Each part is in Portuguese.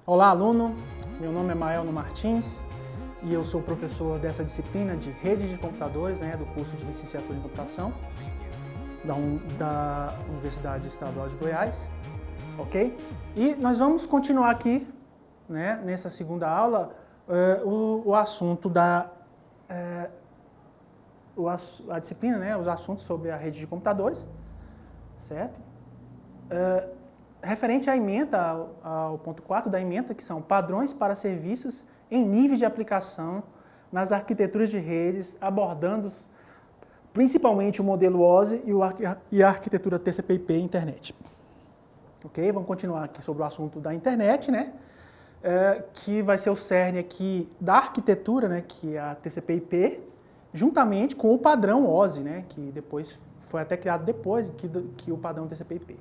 Olá, aluno! Meu nome é Maelno Martins e eu sou professor dessa disciplina de Rede de Computadores, do curso de Licenciatura em Computação da Universidade Estadual de Goiás, ok? E nós vamos continuar aqui, nessa segunda aula, o assunto a disciplina, os assuntos sobre a rede de computadores, certo? Referente à ementa, ao ponto 4 da ementa, que são padrões para serviços em níveis de aplicação nas arquiteturas de redes, abordando principalmente o modelo OSI e a arquitetura TCP/IP internet. Ok? Vamos continuar aqui sobre o assunto da internet, que vai ser o cerne aqui da arquitetura, que é a TCP/IP, juntamente com o padrão OSI, que depois foi até criado depois que o padrão TCP/IP.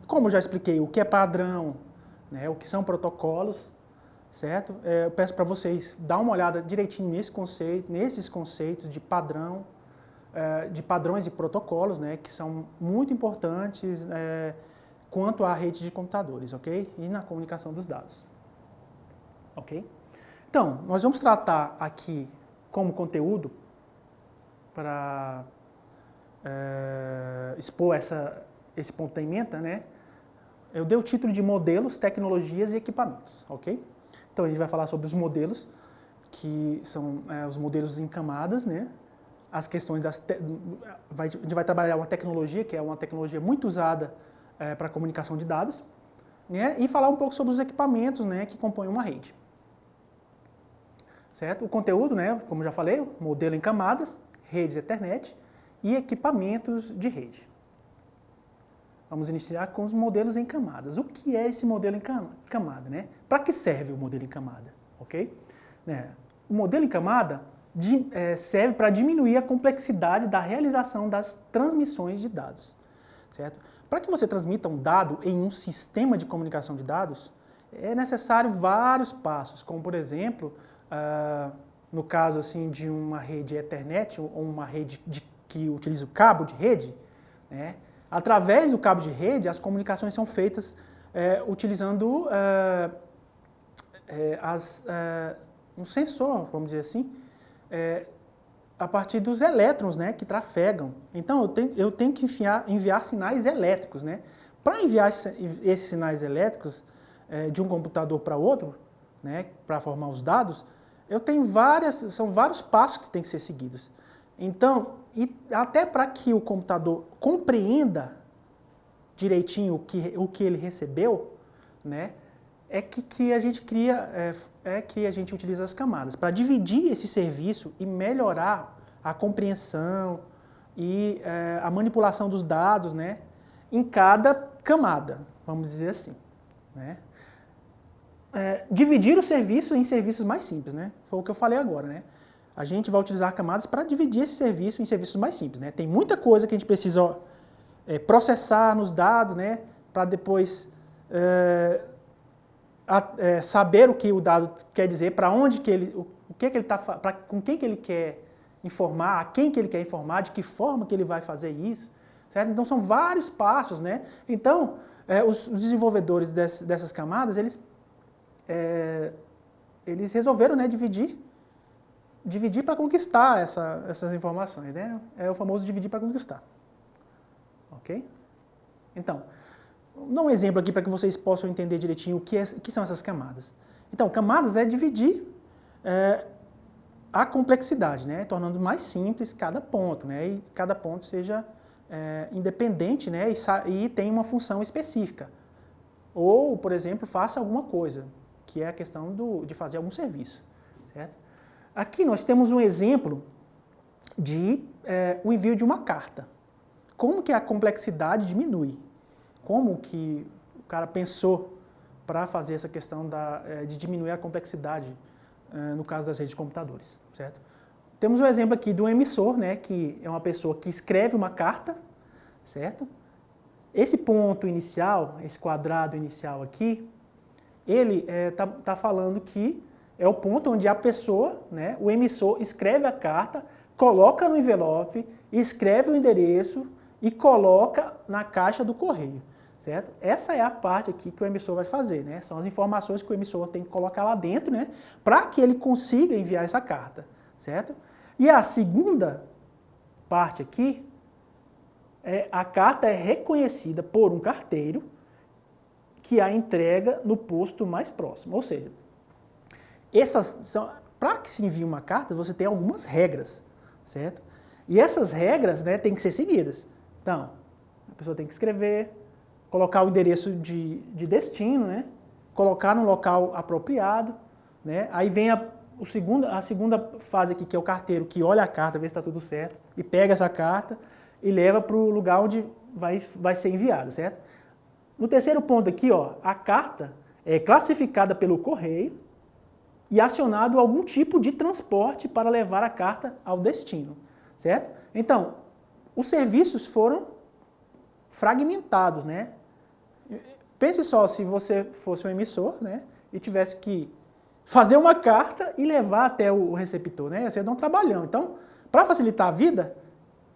Como eu já expliquei o que é padrão, o que são protocolos, certo? Eu peço para vocês dar uma olhada direitinho nesses conceitos de padrão, de padrões e protocolos, que são muito importantes quanto à rede de computadores, ok? E na comunicação dos dados, ok? Então, nós vamos tratar aqui como conteúdo para expor esse ponto da ementa, eu dei o título de modelos, tecnologias e equipamentos, ok? Então a gente vai falar sobre os modelos, que são os modelos em camadas, as questões a gente vai trabalhar uma tecnologia, que é uma tecnologia muito usada para comunicação de dados, e falar um pouco sobre os equipamentos, que compõem uma rede. Certo? O conteúdo, como já falei, modelo em camadas, redes Ethernet e equipamentos de rede. Vamos iniciar com os modelos em camadas. O que é esse modelo em camada? Para que serve o modelo em camada? Okay? O modelo em camada serve para diminuir a complexidade da realização das transmissões de dados. Certo? Para que você transmita um dado em um sistema de comunicação de dados, é necessário vários passos, como por exemplo, no caso assim, de uma rede Ethernet ou uma rede que utiliza o cabo de rede, através do cabo de rede, as comunicações são feitas utilizando um sensor, vamos dizer assim, a partir dos elétrons que trafegam. Então, eu tenho que enviar sinais elétricos. Para enviar esses sinais elétricos de um computador para outro, para formar os dados, são vários passos que têm que ser seguidos. Então, e até para que o computador compreenda direitinho o que ele recebeu, é que a gente que a gente utiliza as camadas para dividir esse serviço e melhorar a compreensão e a manipulação dos dados, em cada camada, vamos dizer assim, dividir o serviço em serviços mais simples, foi o que eu falei agora, A gente vai utilizar camadas para dividir esse serviço em serviços mais simples, Tem muita coisa que a gente precisa processar nos dados, para depois saber o que o dado quer dizer, para onde que ele, com quem que ele quer informar, a quem que ele quer informar, de que forma que ele vai fazer isso, certo? Então são vários passos, Então os desenvolvedores dessas camadas, eles resolveram, dividir para conquistar essas informações, É o famoso dividir para conquistar, ok? Então, vou dar um exemplo aqui para que vocês possam entender direitinho o que são essas camadas. Então, camadas é dividir a complexidade, tornando mais simples cada ponto, e cada ponto seja independente, e tem uma função específica. Ou, por exemplo, faça alguma coisa, que é a questão de fazer algum serviço, certo? Aqui nós temos um exemplo de o envio de uma carta. Como que a complexidade diminui? Como que o cara pensou para fazer essa questão de diminuir a complexidade no caso das redes de computadores, certo? Temos um exemplo aqui do emissor, que é uma pessoa que escreve uma carta, certo? Esse ponto inicial, esse quadrado inicial aqui, ele tá falando que é o ponto onde a pessoa, o emissor, escreve a carta, coloca no envelope, escreve o endereço e coloca na caixa do correio. certo? Essa é a parte aqui que o emissor vai fazer, né? São as informações que o emissor tem que colocar lá dentro, né? Para que ele consiga enviar essa carta, certo? E a segunda parte aqui, a carta é reconhecida por um carteiro que a entrega no posto mais próximo. Ou seja, para que se envie uma carta, você tem algumas regras, certo? E essas regras, né, têm que ser seguidas. Então, a pessoa tem que escrever, colocar o endereço de destino, né? Colocar no local apropriado, né? Aí vem a segunda fase aqui, que é o carteiro, que olha a carta, vê se está tudo certo, e pega essa carta e leva para o lugar onde vai ser enviada, certo? No terceiro ponto aqui, ó, a carta é classificada pelo correio e acionado algum tipo de transporte para levar a carta ao destino, certo? Então, os serviços foram fragmentados, né? Pense só se você fosse um emissor, né, e tivesse que fazer uma carta e levar até o receptor, né? Ia ser um trabalhão. Então, para facilitar a vida,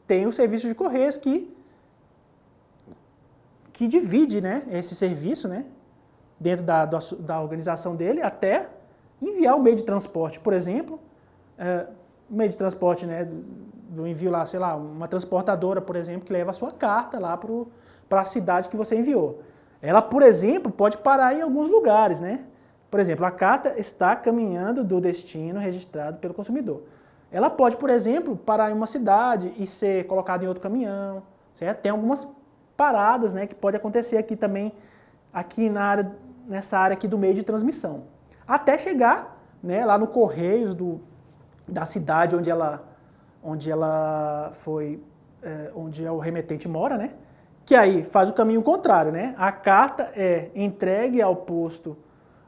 tem o serviço de correios que divide, né, esse serviço, né, dentro da organização dele até enviar o meio de transporte. Por exemplo, o meio de transporte, né, do envio lá, sei lá, uma transportadora, por exemplo, que leva a sua carta lá para a cidade que você enviou. Ela, por exemplo, pode parar em alguns lugares, né? Por exemplo, a carta está caminhando do destino registrado pelo consumidor. Ela pode, por exemplo, parar em uma cidade e ser colocada em outro caminhão, certo? Tem algumas paradas, né, que pode acontecer aqui também, nessa área aqui do meio de transmissão. Até chegar, né, lá no Correios da cidade onde o remetente mora, né? Que aí faz o caminho contrário, né? A carta é entregue ao posto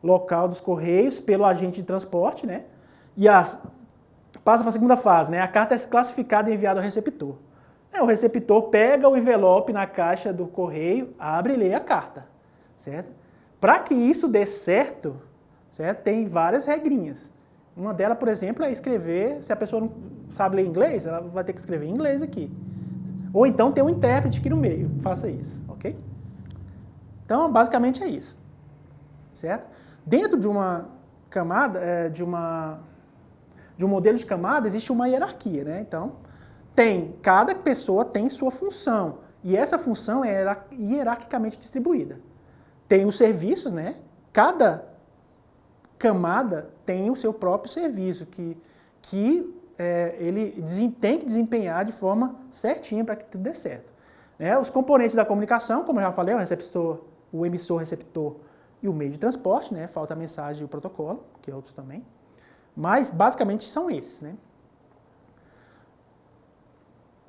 local dos Correios pelo agente de transporte, né? E passa para a segunda fase, né? A carta é classificada e enviada ao receptor. O receptor pega o envelope na caixa do correio, abre e lê a carta, certo? Para que isso dê certo, tem várias regrinhas. Uma delas, por exemplo, é escrever, se a pessoa não sabe ler inglês, ela vai ter que escrever em inglês aqui. Ou então ter um intérprete aqui no meio, faça isso, ok? Então, basicamente é isso, certo? Dentro de uma camada, de um modelo de camada, existe uma hierarquia, né? Então, cada pessoa tem sua função, e essa função é hierarquicamente distribuída. Tem os serviços, né? Cada camada tem o seu próprio serviço, que ele tem que desempenhar de forma certinha para que tudo dê certo. Os componentes da comunicação, como eu já falei, o emissor, receptor e o meio de transporte, né? Falta a mensagem e o protocolo, que é outros também. Mas, basicamente, são esses, né?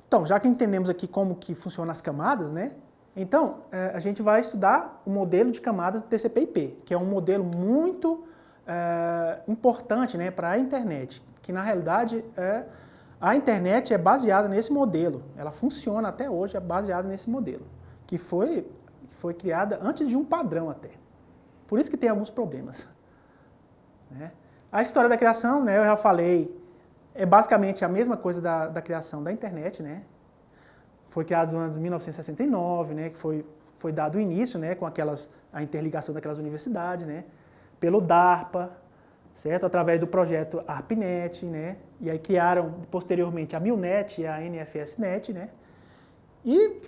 Então, já que entendemos aqui como que funcionam as camadas, né? Então, a gente vai estudar o modelo de camadas do TCP/IP, que é um modelo muito importante, né, para a internet, que na realidade a internet é baseada nesse modelo, ela funciona até hoje, é baseada nesse modelo, que foi criada antes de um padrão até. Por isso que tem alguns problemas, né? A história da criação, né, eu já falei, é basicamente a mesma coisa da criação da internet, né? Foi criado no ano de 1969, né, que foi dado o início, né, com a interligação daquelas universidades, né, pelo DARPA, certo? Através do projeto ARPANET, né? E aí criaram posteriormente a MILNET e a NFSNet, né? E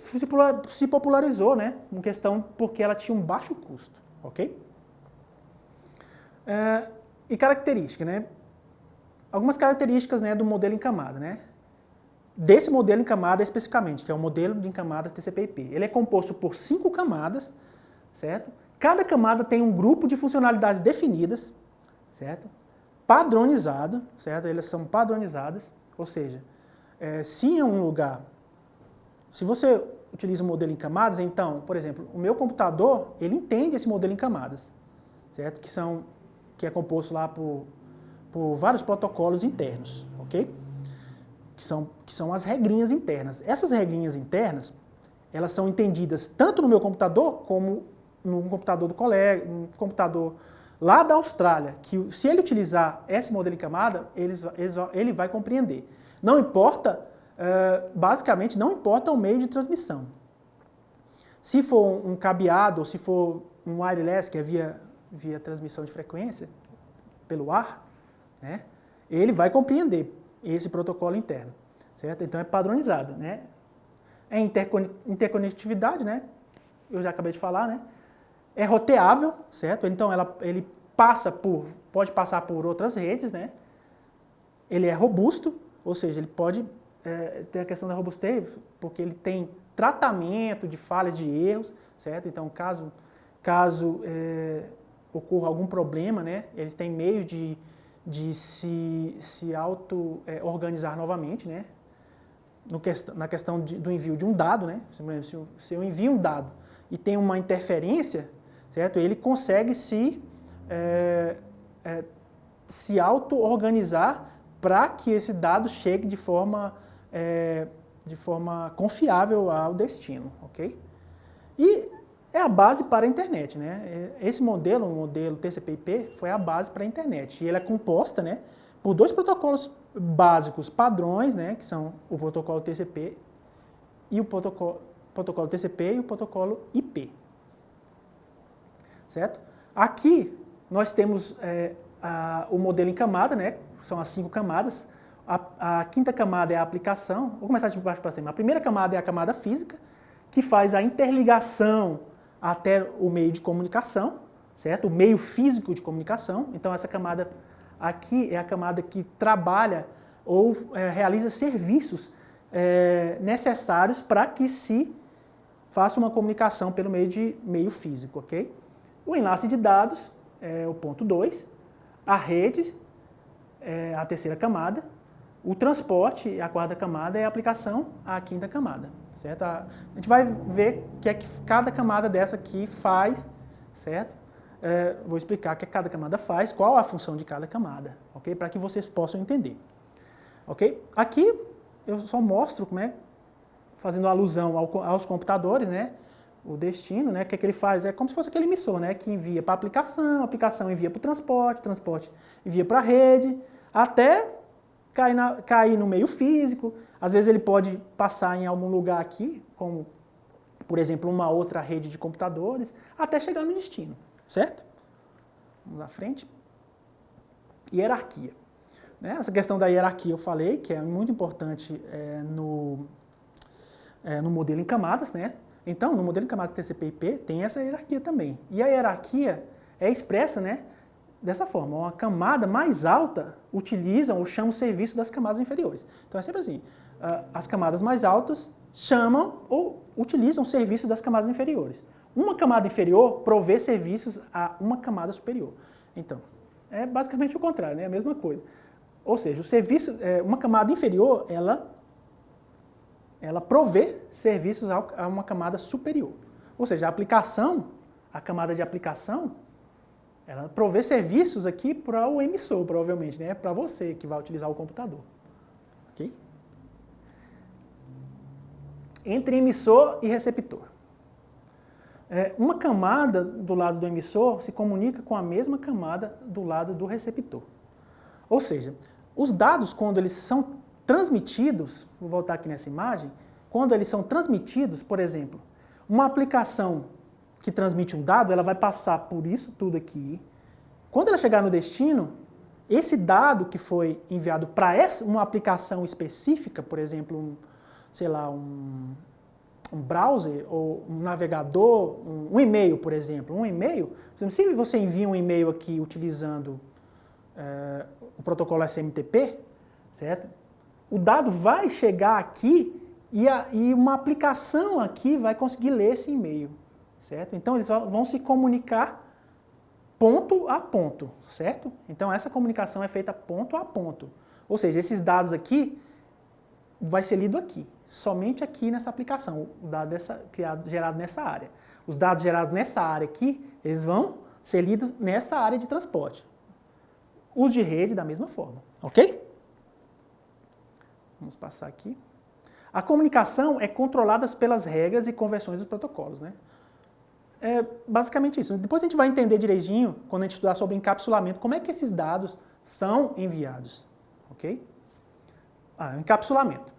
se popularizou, né, em questão porque ela tinha um baixo custo, ok? E característica, né? Algumas características, né, do modelo em camada, né? Desse modelo em camada especificamente, que é o modelo de camada TCP/IP. Ele é composto por 5 camadas, certo? Cada camada tem um grupo de funcionalidades definidas, certo? Padronizado, certo? Elas são padronizadas, ou seja, se em um lugar, se você utiliza um modelo em camadas, então, por exemplo, o meu computador, ele entende esse modelo em camadas, certo? Que é composto lá por vários protocolos internos, ok? Que são as regrinhas internas. Essas regrinhas internas, elas são entendidas tanto no meu computador como no computador do colega, no computador lá da Austrália, que se ele utilizar esse modelo em camada, ele vai compreender. Não importa, basicamente, não importa o meio de transmissão. Se for um cabeado, ou se for um wireless, que é via transmissão de frequência, pelo ar, né, ele vai compreender esse protocolo interno, certo? Então é padronizado, né? É interconectividade, né? Eu já acabei de falar, né? É roteável, certo? Então ele pode passar por outras redes, né? Ele é robusto, ou seja, ele pode ter a questão da robustez, porque ele tem tratamento de falhas, de erros, certo? Então, caso ocorra algum problema, né? Ele tem meio de se auto-organizar novamente, né? Na questão do envio de um dado, né? Se eu envio um dado e tem uma interferência, certo? Ele consegue se auto-organizar para que esse dado chegue de forma confiável ao destino, ok? E é a base para a internet, né? Esse modelo, o modelo TCP/IP, foi a base para a internet. E ele é composta, né, por dois protocolos básicos padrões, né, que são o protocolo TCP e o protocolo TCP e o protocolo IP. Certo? Aqui nós temos o modelo em camada, né? São as 5 camadas. A quinta camada é a aplicação. Vou começar de baixo para cima. A primeira camada é a camada física, que faz a interligação até o meio de comunicação, certo? O meio físico de comunicação. Então essa camada aqui é a camada que trabalha ou realiza serviços necessários para que se faça uma comunicação pelo meio físico, ok? O enlace de dados é o ponto 2, a rede é a terceira camada, o transporte, a quarta camada, é a aplicação, a quinta camada, certo? A gente vai ver o que é que cada camada dessa aqui faz, certo? Vou explicar o que cada camada faz, qual a função de cada camada, ok? Para que vocês possam entender, ok? Aqui eu só mostro como fazendo alusão aos computadores, né? O destino, né? O que é que ele faz? É como se fosse aquele emissor, né? Que envia para a aplicação envia para o transporte envia para a rede, até cair no meio físico. Às vezes ele pode passar em algum lugar aqui, como, por exemplo, uma outra rede de computadores, até chegar no destino, certo? Vamos à frente. Hierarquia. Né? Essa questão da hierarquia eu falei, que é muito importante no modelo em camadas, né? Então, no modelo em camadas TCP/IP tem essa hierarquia também. E a hierarquia é expressa, né, dessa forma. Uma camada mais alta utiliza ou chama o serviço das camadas inferiores. Então é sempre assim, as camadas mais altas chamam ou utilizam o serviço das camadas inferiores. Uma camada inferior provê serviços a uma camada superior. Então, é basicamente o contrário, né? A mesma coisa. Ou seja, o serviço, uma camada inferior, ela provê serviços a uma camada superior. Ou seja, a camada de aplicação, ela provê serviços aqui para o emissor, provavelmente, né? Para você que vai utilizar o computador. Ok? Entre emissor e receptor. Uma camada do lado do emissor se comunica com a mesma camada do lado do receptor. Ou seja, os dados, quando eles são transmitidos, vou voltar aqui nessa imagem, quando eles são transmitidos, por exemplo, uma aplicação que transmite um dado, ela vai passar por isso tudo aqui. Quando ela chegar no destino, esse dado que foi enviado para uma aplicação específica, por exemplo, um browser ou um navegador, um e-mail, por exemplo. Se você envia um e-mail aqui utilizando o protocolo SMTP, certo? O dado vai chegar aqui e uma aplicação aqui vai conseguir ler esse e-mail, certo? Então eles vão se comunicar ponto a ponto, certo? Então essa comunicação é feita ponto a ponto. Ou seja, esses dados aqui vai ser lido aqui, somente aqui nessa aplicação, o dado gerado nessa área. Os dados gerados nessa área aqui, eles vão ser lidos nessa área de transporte. Os de rede da mesma forma, ok? Vamos passar aqui. A comunicação é controlada pelas regras e convenções dos protocolos, né? É basicamente isso. Depois a gente vai entender direitinho, quando a gente estudar sobre encapsulamento, como é que esses dados são enviados, ok? Encapsulamento.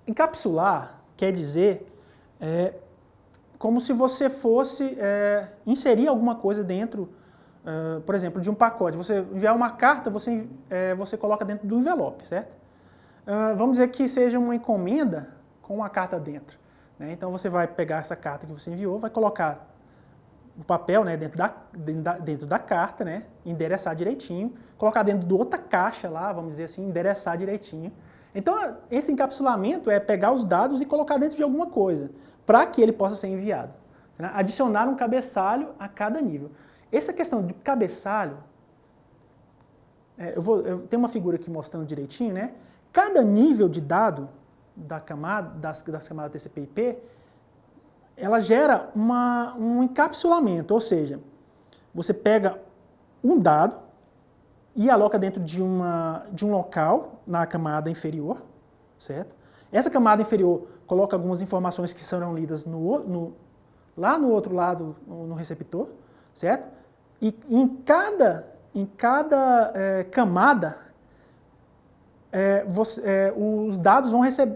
Encapsular quer dizer como se você fosse inserir alguma coisa dentro, por exemplo, de um pacote. Você enviar uma carta, você coloca dentro do envelope, certo? Vamos dizer que seja uma encomenda com uma carta dentro, né? Então você vai pegar essa carta que você enviou, vai colocar o papel, né, dentro da carta, né, endereçar direitinho, colocar dentro de outra caixa lá, vamos dizer assim, endereçar direitinho. Então esse encapsulamento é pegar os dados e colocar dentro de alguma coisa, para que ele possa ser enviado, né? Adicionar um cabeçalho a cada nível. Essa questão de cabeçalho, eu tenho uma figura aqui mostrando direitinho, né? Cada nível de dado das camadas TCP/IP, ela gera um encapsulamento, ou seja, você pega um dado e aloca dentro de um local na camada inferior, certo? Essa camada inferior coloca algumas informações que serão lidas lá no outro lado, no receptor, certo? E em cada camada,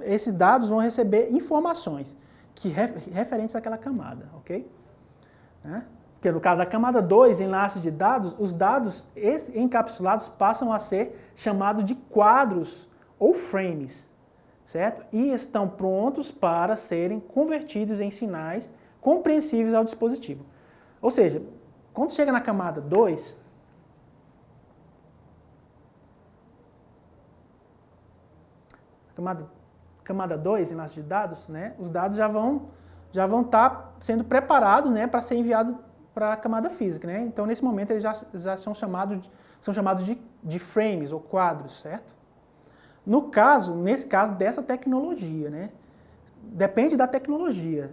esses dados vão receber informações referentes àquela camada, ok? Né? Porque no caso da camada 2, enlace de dados, os dados encapsulados passam a ser chamados de quadros ou frames, certo? E estão prontos para serem convertidos em sinais compreensíveis ao dispositivo. Ou seja, quando chega na camada 2, camada 2, enlace de dados, né, os dados já vão estar sendo preparados, né, para ser enviados para a camada física, né? Então, nesse momento, eles já são chamados de frames ou quadros, certo? Nesse caso, dessa tecnologia, né? Depende da tecnologia.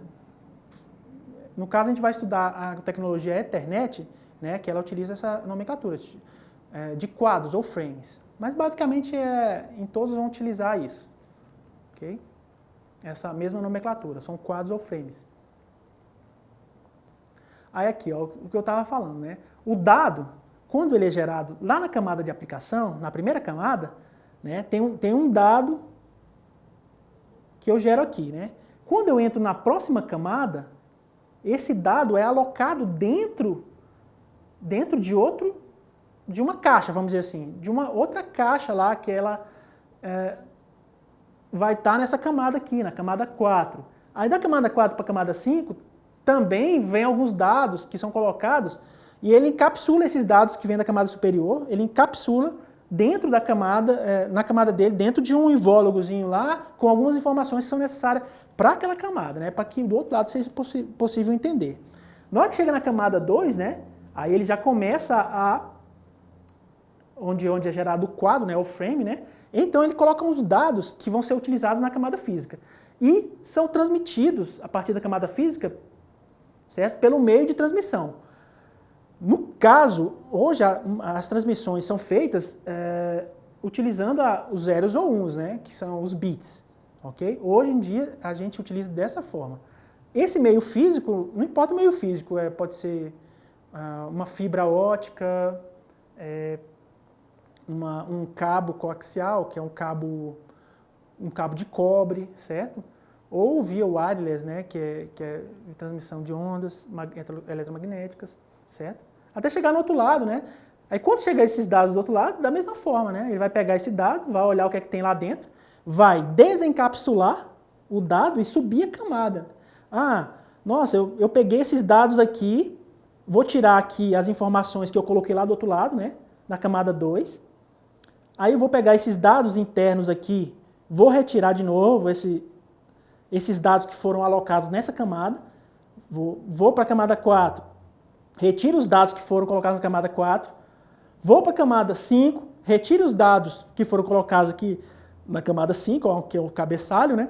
No caso, a gente vai estudar a tecnologia Ethernet, né, que ela utiliza essa nomenclatura de quadros ou frames. Mas, basicamente, em todos vão utilizar isso. Okay? Essa mesma nomenclatura, são quadros ou frames. Aí aqui, ó, o que eu estava falando, né? O dado, quando ele é gerado lá na camada de aplicação, na primeira camada, né, tem um dado que eu gero aqui, né? Quando eu entro na próxima camada, esse dado é alocado dentro de uma caixa, vamos dizer assim, de uma outra caixa lá que ela vai estar nessa camada aqui, na camada 4. Aí da camada 4 para a camada 5, também vem alguns dados que são colocados e ele encapsula esses dados que vêm da camada superior, ele encapsula dentro da camada, na camada dele, dentro de um invólogozinho lá, com algumas informações que são necessárias para aquela camada, né, para que do outro lado seja possível entender. Na hora que chega na camada 2, né, aí ele já começa onde é gerado o quadro, né, o frame, né, então ele coloca os dados que vão ser utilizados na camada física e são transmitidos a partir da camada física, certo, pelo meio de transmissão. No caso, hoje as transmissões são feitas utilizando os zeros ou uns, né, que são os bits, ok? Hoje em dia a gente utiliza dessa forma. Esse meio físico, não importa o meio físico, pode ser uma fibra ótica, um cabo coaxial, que é um cabo de cobre, certo? Ou via wireless, né, que é transmissão de ondas eletromagnéticas, certo? Até chegar no outro lado, né? Aí quando chegar esses dados do outro lado, da mesma forma, né? Ele vai pegar esse dado, vai olhar o que é que tem lá dentro, vai desencapsular o dado e subir a camada. Ah, nossa, eu peguei esses dados aqui, vou tirar aqui as informações que eu coloquei lá do outro lado, né? Na camada 2. Aí eu vou pegar esses dados internos aqui, vou retirar de novo esses dados que foram alocados nessa camada, vou para a camada 4, retiro os dados que foram colocados na camada 4, vou para a camada 5, retiro os dados que foram colocados aqui na camada 5, que é o cabeçalho, né?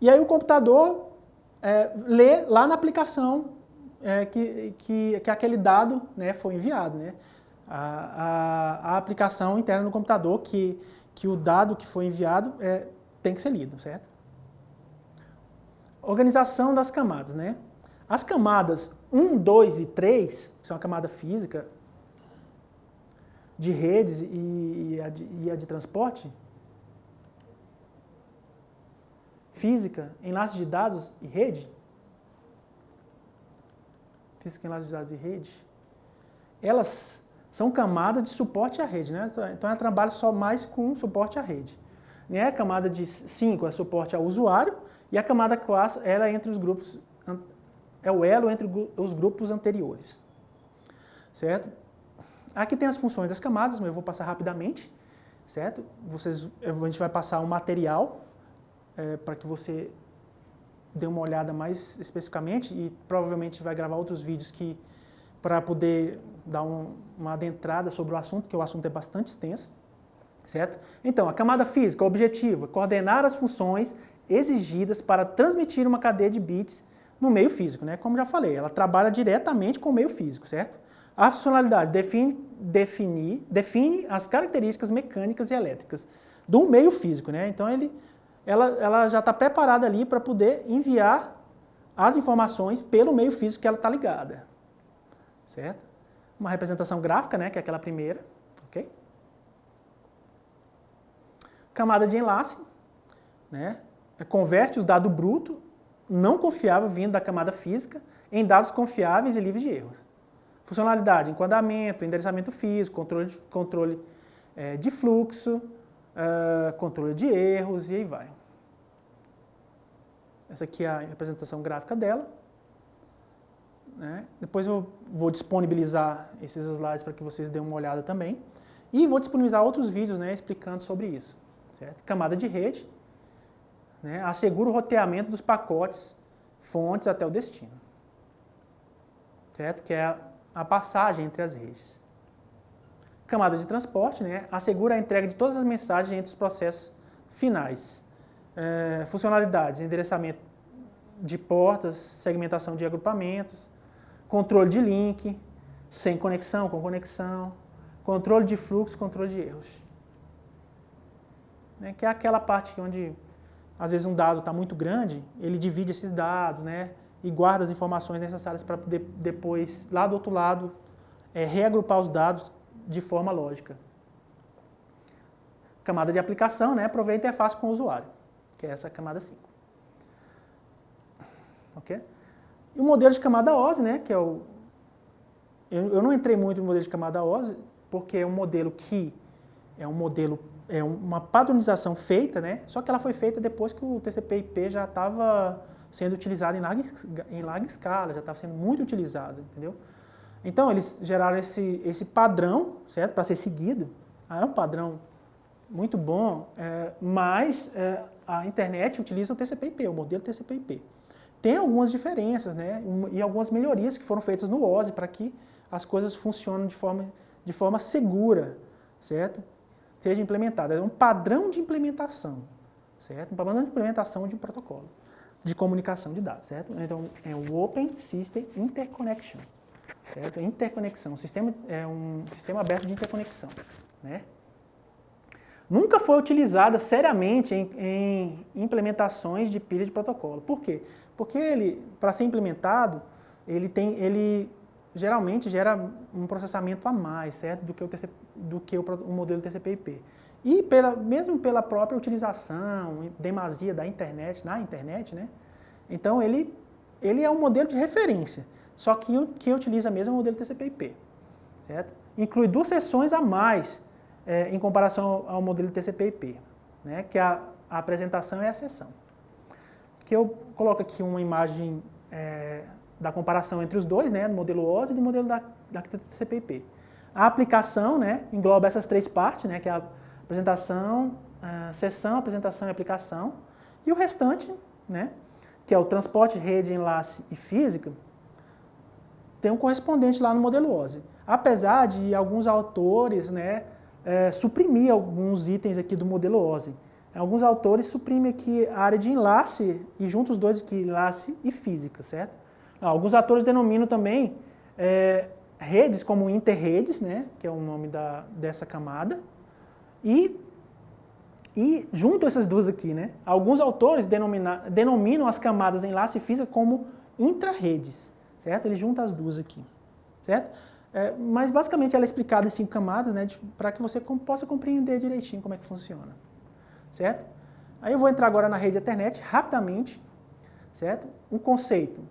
E aí o computador lê lá na aplicação que aquele dado, né, foi enviado, né? A aplicação interna no computador que o dado que foi enviado tem que ser lido, certo? Organização das camadas, né? As camadas 1, 2 e 3, que são a camada física, de redes e a de transporte, física, enlace de dados e rede, física, enlace de dados e rede, elas são camadas de suporte à rede, né? Então ela trabalha só mais com suporte à rede. Né? A camada de 5 é suporte ao usuário e a camada 4 ela é entre os grupos, é o elo entre os grupos anteriores. Certo? Aqui tem as funções das camadas, mas eu vou passar rapidamente. Certo? A gente vai passar um material para que você dê uma olhada mais especificamente e provavelmente vai gravar outros vídeos para poder dar uma adentrada sobre o assunto, que o assunto é bastante extenso. Certo? Então, a camada física, o objetivo é coordenar as funções exigidas para transmitir uma cadeia de bits no meio físico, né? Como já falei, ela trabalha diretamente com o meio físico, certo? A funcionalidade define as características mecânicas e elétricas do meio físico, né? Então, ela já está preparada ali para poder enviar as informações pelo meio físico que ela está ligada, certo? Uma representação gráfica, né? Que é aquela primeira, ok? Camada de enlace, né? Converte os dados brutos não confiáveis vindo da camada física em dados confiáveis e livres de erros. Funcionalidade, enquadramento, endereçamento físico, controle de fluxo, controle de erros e aí vai. Essa aqui é a representação gráfica dela. Né? Depois eu vou disponibilizar esses slides para que vocês dêem uma olhada também. E vou disponibilizar outros vídeos, né, explicando sobre isso. Certo? Camada de rede, né, assegura o roteamento dos pacotes, fontes até o destino. Certo? Que é a passagem entre as redes. Camada de transporte, né, assegura a entrega de todas as mensagens entre os processos finais. Funcionalidades, endereçamento de portas, segmentação de agrupamentos, controle de link, sem conexão, com conexão, controle de fluxo, controle de erros. Que é aquela parte onde, às vezes, um dado está muito grande, ele divide esses dados, né, e guarda as informações necessárias para poder, depois, lá do outro lado, reagrupar os dados de forma lógica. Camada de aplicação, né, provê a interface com o usuário, que é essa camada 5. Ok? E o modelo de camada OSI, né, que é o... Eu não entrei muito no modelo de camada OSI, porque é um modelo que é uma padronização feita, né? Só que ela foi feita depois que o TCP/IP já estava sendo utilizado em larga escala, já estava sendo muito utilizado, entendeu? Então, eles geraram esse padrão, certo? Para ser seguido. É um padrão muito bom, mas a internet utiliza o TCP/IP, o modelo TCP/IP. Tem algumas diferenças, né? E algumas melhorias que foram feitas no OSI para que as coisas funcionem de forma segura, certo? Seja implementada. É um padrão de implementação, certo? Um padrão de implementação de um protocolo de comunicação de dados, certo? Então, é o Open System Interconnection, certo? Interconexão, é um sistema aberto de interconexão, né? Nunca foi utilizada seriamente em implementações de pilha de protocolo. Por quê? Porque ele, para ser implementado, ele geralmente gera um processamento a mais, certo? Do que o modelo TCP/IP. E mesmo pela própria utilização, demasia da internet, na internet, né? Então ele é um modelo de referência, só que o que utiliza mesmo é o modelo TCP/IP, certo? Inclui 2 sessões a mais em comparação ao modelo TCP/IP, né? Que a apresentação é a sessão. Que eu coloco aqui uma imagem da comparação entre os dois, né? Do modelo OSI e do modelo da TCP/IP. A aplicação, né, engloba essas 3 partes, né, que é a apresentação, sessão, apresentação e aplicação. E o restante, né, que é o transporte, rede, enlace e física, tem um correspondente lá no modelo OSI. Apesar de alguns autores, né, suprimir alguns itens aqui do modelo OSI. Alguns autores suprimem aqui a área de enlace e juntam os dois aqui, enlace e física, certo? Alguns autores denominam também redes como interredes, né, que é o nome dessa camada, e junto essas duas aqui, né, alguns autores denominam as camadas enlace e física como intra-redes, certo? Ele junta as duas aqui, certo? Mas basicamente ela é explicada em 5 camadas, né, para que você possa compreender direitinho como é que funciona, certo? Aí eu vou entrar agora na rede Ethernet rapidamente, certo? Um conceito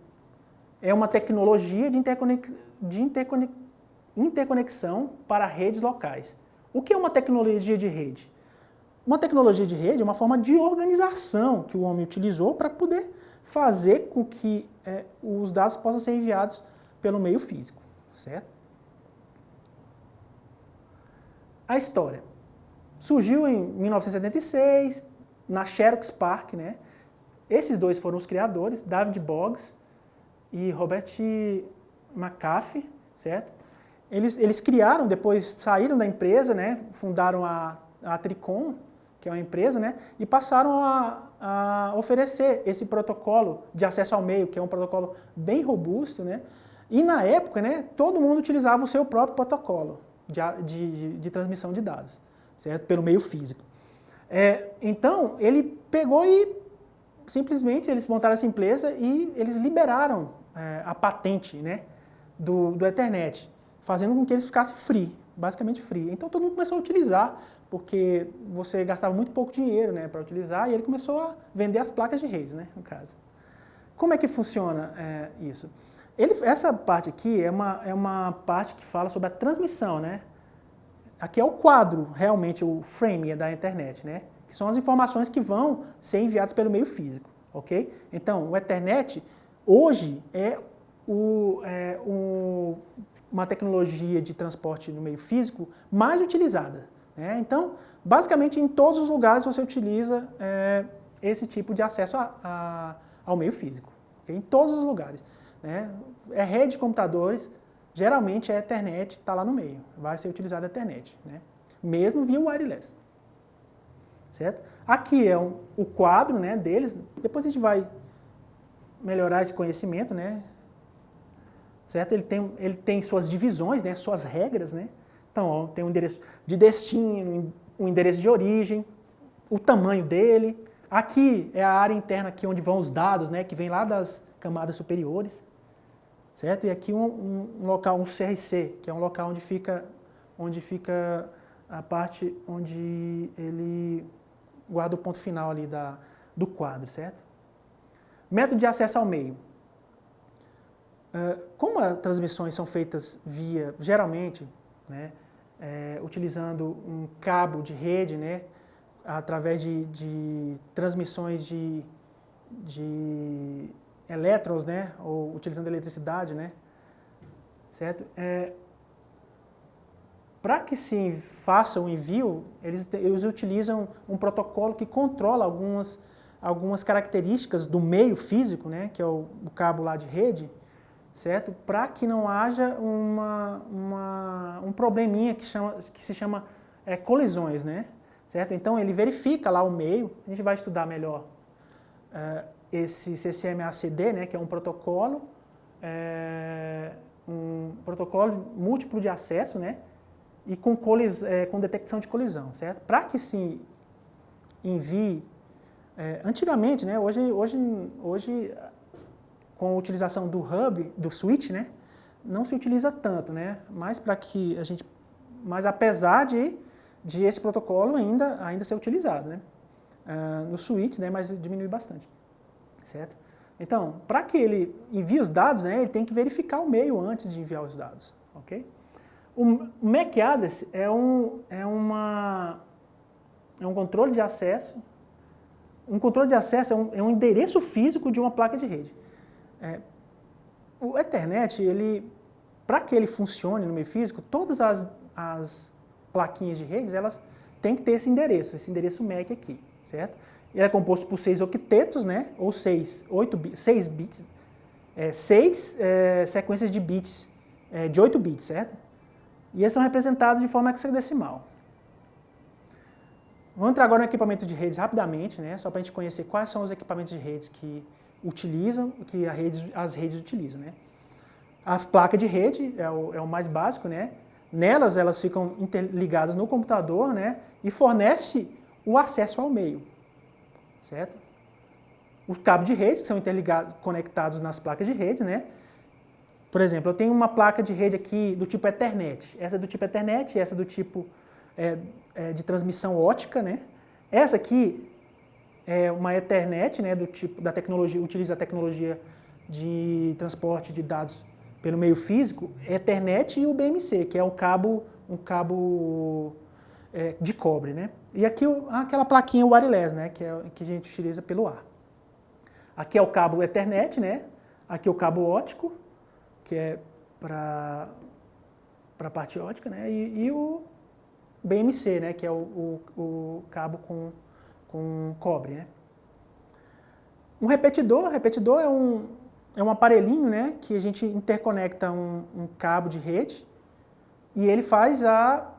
é uma tecnologia de interconexão para redes locais. O que é uma tecnologia de rede? Uma tecnologia de rede é uma forma de organização que o homem utilizou para poder fazer com que os dados possam ser enviados pelo meio físico, certo? A história. Surgiu em 1976, na Xerox PARC, né? Esses dois foram os criadores, David Boggs e Robert McAfee, certo? Eles criaram, depois saíram da empresa, né? Fundaram a Tricom, que é uma empresa, né? E passaram a oferecer esse protocolo de acesso ao meio, que é um protocolo bem robusto, né? E na época, né, todo mundo utilizava o seu próprio protocolo de transmissão de dados, certo? Pelo meio físico. Então, ele pegou e simplesmente eles montaram essa empresa e eles liberaram a patente, né, do Ethernet, fazendo com que eles ficassem free, basicamente free. Então todo mundo começou a utilizar, porque você gastava muito pouco dinheiro, né, para utilizar, e ele começou a vender as placas de redes, né, no caso. Como é que funciona isso? Essa parte aqui é uma parte que fala sobre a transmissão, né? Aqui é o quadro, realmente, o frame da internet, né? Que são as informações que vão ser enviadas pelo meio físico, ok? Então, o Ethernet, hoje, é uma tecnologia de transporte no meio físico mais utilizada, né? Então, basicamente, em todos os lugares você utiliza esse tipo de acesso ao meio físico, okay? Em todos os lugares, né? Rede de computadores, geralmente a Ethernet está lá no meio, vai ser utilizada a Ethernet, né? Mesmo via wireless, certo? Aqui é o quadro, né, deles, depois a gente vai melhorar esse conhecimento, né? Certo? Ele tem suas divisões, né, suas regras, né? Então, ó, tem um endereço de destino, um endereço de origem, o tamanho dele. Aqui é a área interna aqui onde vão os dados, né, que vem lá das camadas superiores. Certo? E aqui um local, um CRC, que é um local onde fica a parte onde ele guarda o ponto final ali do quadro, certo? Método de acesso ao meio. Como as transmissões são feitas geralmente, né, utilizando um cabo de rede, né, através de transmissões de elétrons, né, ou utilizando eletricidade, né, certo? Para que se faça o envio, eles utilizam um protocolo que controla algumas características do meio físico, né, que é o cabo lá de rede, certo? Para que não haja um probleminha que se chama colisões, né, certo? Então ele verifica lá o meio, a gente vai estudar melhor esse CCMA-CD, né, que é um protocolo múltiplo de acesso, né, e com detecção de colisão, certo? Para que se envie, antigamente, né, hoje com a utilização do hub, do switch, né, não se utiliza tanto, né, mas apesar de esse protocolo ainda ser utilizado, né, no switch, né, mas diminui bastante. Certo? Então, para que ele envie os dados, né, ele tem que verificar o meio antes de enviar os dados, ok? O MAC address é um controle de acesso. Um controle de acesso é um endereço físico de uma placa de rede. O Ethernet, para que ele funcione no meio físico, todas as plaquinhas de redes, elas têm que ter esse endereço MAC aqui, certo? Ele é composto por 6 octetos, né, ou 6 bits, 6 sequências de bits, de 8 bits, certo? E eles são representados de forma hexadecimal. Vamos entrar agora no equipamento de redes rapidamente, né, só para a gente conhecer quais são os equipamentos de redes que as redes utilizam, né. A placa de rede é o mais básico, né, elas ficam interligadas no computador, né, e fornece o acesso ao meio. Certo? Os cabos de rede, que são conectados nas placas de rede, né? Por exemplo, eu tenho uma placa de rede aqui do tipo Ethernet. Essa é do tipo Ethernet, essa é do tipo de transmissão ótica, né? Essa aqui é uma Ethernet, né, do tipo da tecnologia, utiliza a tecnologia de transporte de dados pelo meio físico, Ethernet e o BMC, que é um cabo de cobre, né? E aqui aquela plaquinha wireless, né, que a gente utiliza pelo ar. Aqui é o cabo Ethernet, né? Aqui é o cabo óptico, que é para a parte óptica, né? E o BMC, né? Que é o cabo com cobre, né? Um repetidor é um aparelhinho, né? Que a gente interconecta um cabo de rede e ele faz a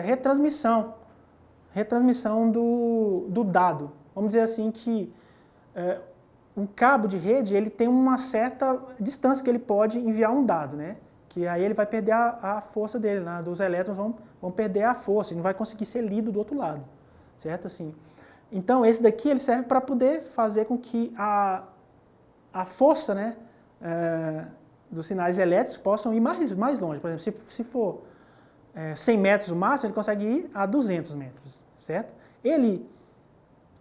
retransmissão do dado. Vamos dizer assim que um cabo de rede ele tem uma certa distância que ele pode enviar um dado, né? Que aí ele vai perder a força dele, né? Dos elétrons vão perder a força, e não vai conseguir ser lido do outro lado, certo? Assim, então esse daqui ele serve para poder fazer com que a força, né, dos sinais elétricos possam ir mais longe. Por exemplo, se for 100 metros o máximo, ele consegue ir a 200 metros, certo? Ele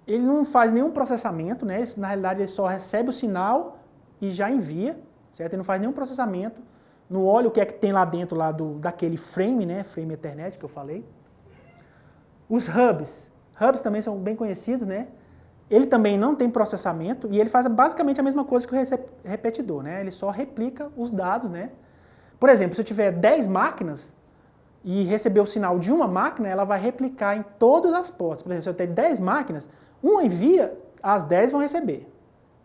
não faz nenhum processamento, né? Na realidade ele só recebe o sinal e já envia, certo? Ele não faz nenhum processamento, não olha o que é que tem lá dentro daquele frame, né? Frame Ethernet que eu falei. Os hubs também são bem conhecidos, né? Ele também não tem processamento e ele faz basicamente a mesma coisa que o repetidor, né? Ele só replica os dados, né? Por exemplo, se eu tiver 10 máquinas e receber o sinal de uma máquina, ela vai replicar em todas as portas. Por exemplo, se eu tenho 10 máquinas, uma envia, as 10 vão receber,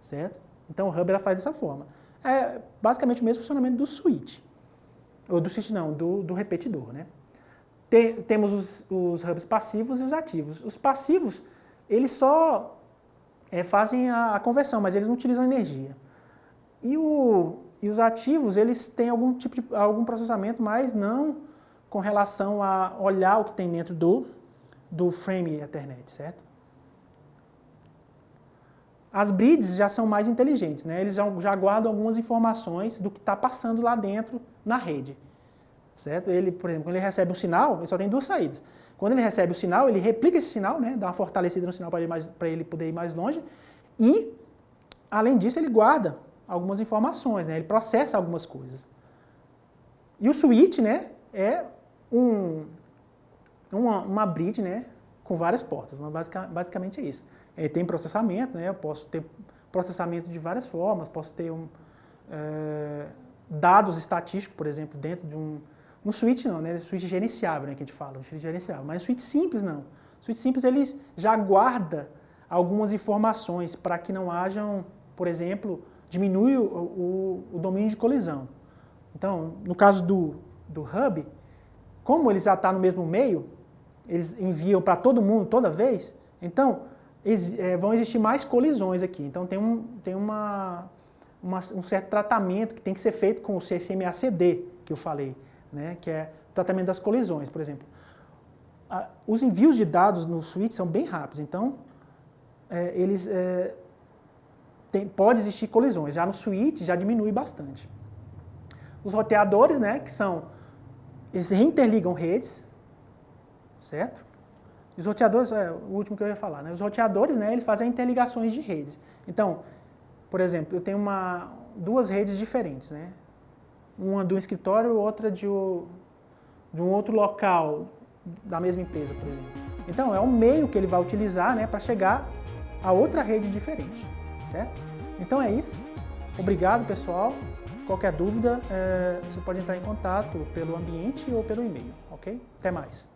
certo? Então o hub ela faz dessa forma. É basicamente o mesmo funcionamento do switch. Ou do switch não, do repetidor, né? Temos os hubs passivos e os ativos. Os passivos, eles só fazem a conversão, mas eles não utilizam energia. E os ativos, eles têm algum processamento, mas não com relação a olhar o que tem dentro do frame Ethernet, certo? As bridges já são mais inteligentes, né? Eles já guardam algumas informações do que está passando lá dentro na rede, certo? Ele, por exemplo, quando ele recebe um sinal, ele só tem duas saídas. Quando ele recebe o sinal, ele replica esse sinal, né? Dá uma fortalecida no sinal para ele poder ir mais longe e, além disso, ele guarda algumas informações, né? Ele processa algumas coisas. E o switch, né, é uma bridge, né, com várias portas, mas basicamente é isso. Ele tem processamento, né, eu posso ter processamento de várias formas, posso ter dados estatísticos, por exemplo, dentro de um switch não, né, switch gerenciável, né, que a gente fala, um switch gerenciável, mas switch simples não. O switch simples ele já guarda algumas informações para que não hajam, por exemplo, diminui o domínio de colisão. Então, no caso do hub, como ele já está no mesmo meio, eles enviam para todo mundo toda vez, então vão existir mais colisões aqui. Então tem um certo tratamento que tem que ser feito com o CCMA-CD, que eu falei, né, que é o tratamento das colisões, por exemplo. Os envios de dados no switch são bem rápidos, então pode existir colisões. Já no switch já diminui bastante. Os roteadores, né, eles reinterligam redes, certo? Os roteadores, o último que eu ia falar, né? Os roteadores, né, eles fazem interligações de redes. Então, por exemplo, eu tenho duas redes diferentes, né? Uma do escritório e outra de um outro local da mesma empresa, por exemplo. Então, é o meio que ele vai utilizar, né, para chegar a outra rede diferente, certo? Então é isso. Obrigado, pessoal. Qualquer dúvida, você pode entrar em contato pelo ambiente ou pelo e-mail, ok? Até mais.